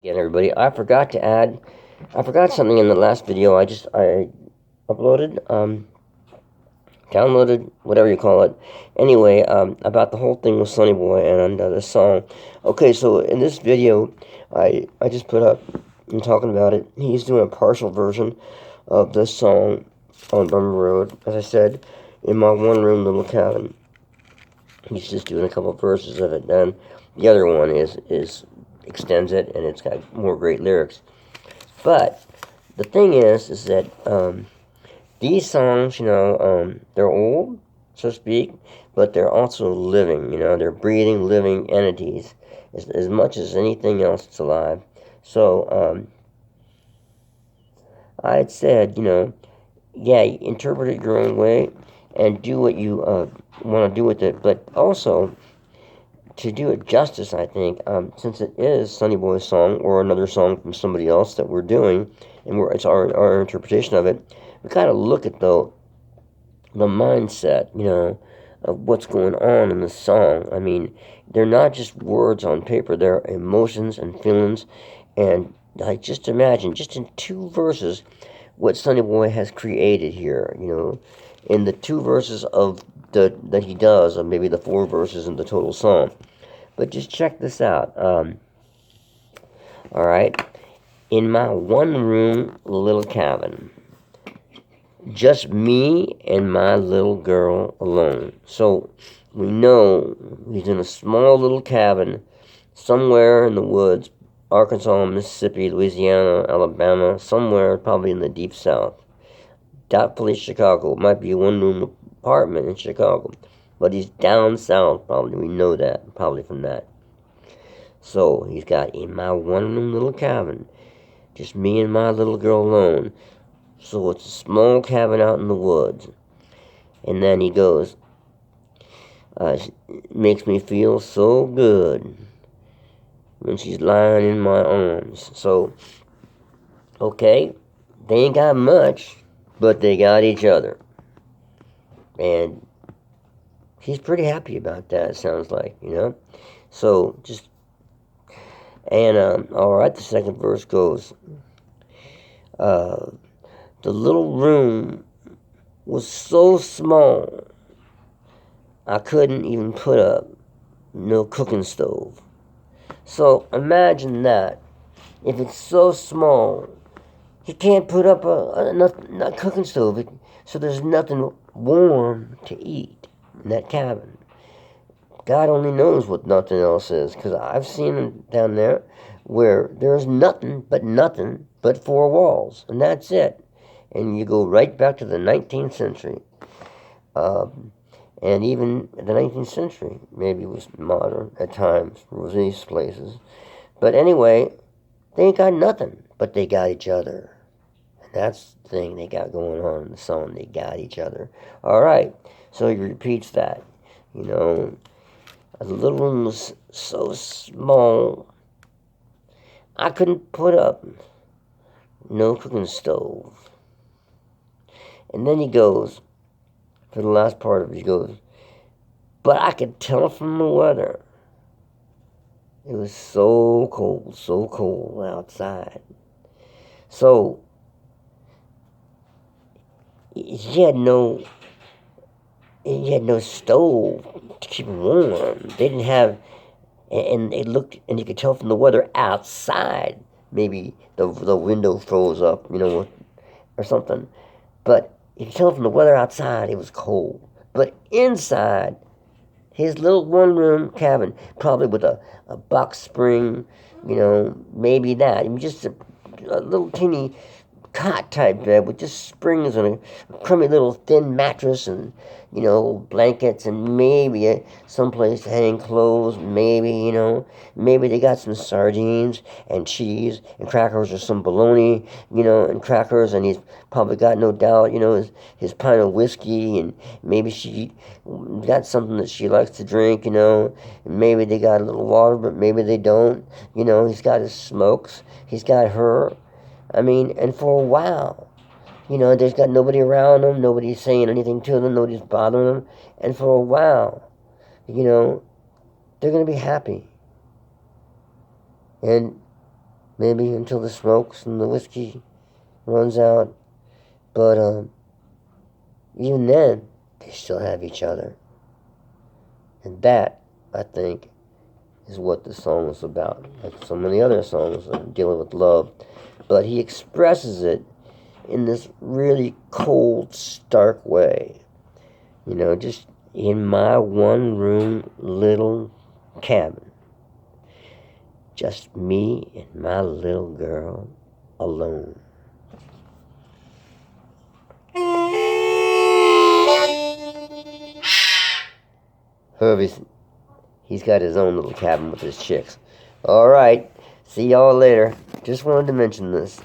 Again, everybody, I forgot something in the last video. I uploaded, downloaded, whatever you call it. Anyway, about the whole thing with Sonny Boy and the song. Okay, so in this video, I just put up and talking about it. He's doing a partial version of this song on Bummer Road. As I said, in my one-room little cabin. He's just doing a couple verses of it. Then the other one is extends it, and it's got more great lyrics. But the thing is that these songs, they're old, so to speak, but they're also living. They're breathing, living entities as much as anything else that's alive. So I had said, yeah, interpret it your own way and do what you want to do with it, but also to do it justice, I think, since it is Sonny Boy's song or another song from somebody else that we're doing, and it's our interpretation of it, we got to look at the mindset, of what's going on in the song. I mean, they're not just words on paper; they're emotions and feelings, and like just imagine, just in two verses, what Sonny Boy has created here. In the two verses of that he does, or maybe the four verses in the total song. But just check this out. All right. In my one-room little cabin, just me and my little girl alone. So we know he's in a small little cabin somewhere in the woods, Arkansas, Mississippi, Louisiana, Alabama, somewhere probably in the deep south. Doubtfully Chicago. Might be a one-room apartment in Chicago. But he's down south, probably. We know that, probably from that. So he's got in my one-room little cabin, just me and my little girl alone. So it's a small cabin out in the woods. And then he goes, it makes me feel so good when she's lying in my arms. So, okay, they ain't got much, but they got each other. And he's pretty happy about that, it sounds like, So, alright, the second verse goes, the little room was so small, I couldn't even put up no cooking stove. So imagine that. If it's so small, he can't put up a cooking stove, so there's nothing warm to eat in that cabin. God only knows what nothing else is, because I've seen them down there where there's nothing but four walls, and that's it. And you go right back to the 19th century. And even the 19th century maybe was modern at times, was these places. But anyway, they ain't got nothing, but they got each other. And that's the thing they got going on in the song. They got each other. All right, so he repeats that. The little room was so small, I couldn't put up no cooking stove. And then he goes, for the last part of it, he goes, but I could tell from the weather. It was so cold outside. So, he had no stove to keep warm. They didn't have, and it looked, and you could tell from the weather outside. Maybe the window froze up, or something. But you could tell from the weather outside it was cold. But inside, his little one-room cabin, probably with a box spring, maybe that. I mean, just a little teeny cot type bed with just springs and a crummy little thin mattress and, blankets and maybe someplace to hang clothes, maybe they got some sardines and cheese and crackers or some bologna, and crackers, and he's probably got, no doubt, his pint of whiskey, and maybe she got something that she likes to drink, and maybe they got a little water, but maybe they don't, he's got his smokes, he's got her. I mean, and for a while, there's got nobody around them, nobody's saying anything to them, nobody's bothering them, and for a while, they're going to be happy. And maybe until the smokes and the whiskey runs out. But even then, they still have each other. And that, I think, is what the song was about. Like so many other songs dealing with love. But he expresses it in this really cold, stark way. You know, just in my one-room little cabin. Just me and my little girl alone. Herbie's, he's got his own little cabin with his chicks. Alright, see y'all later. Just wanted to mention this.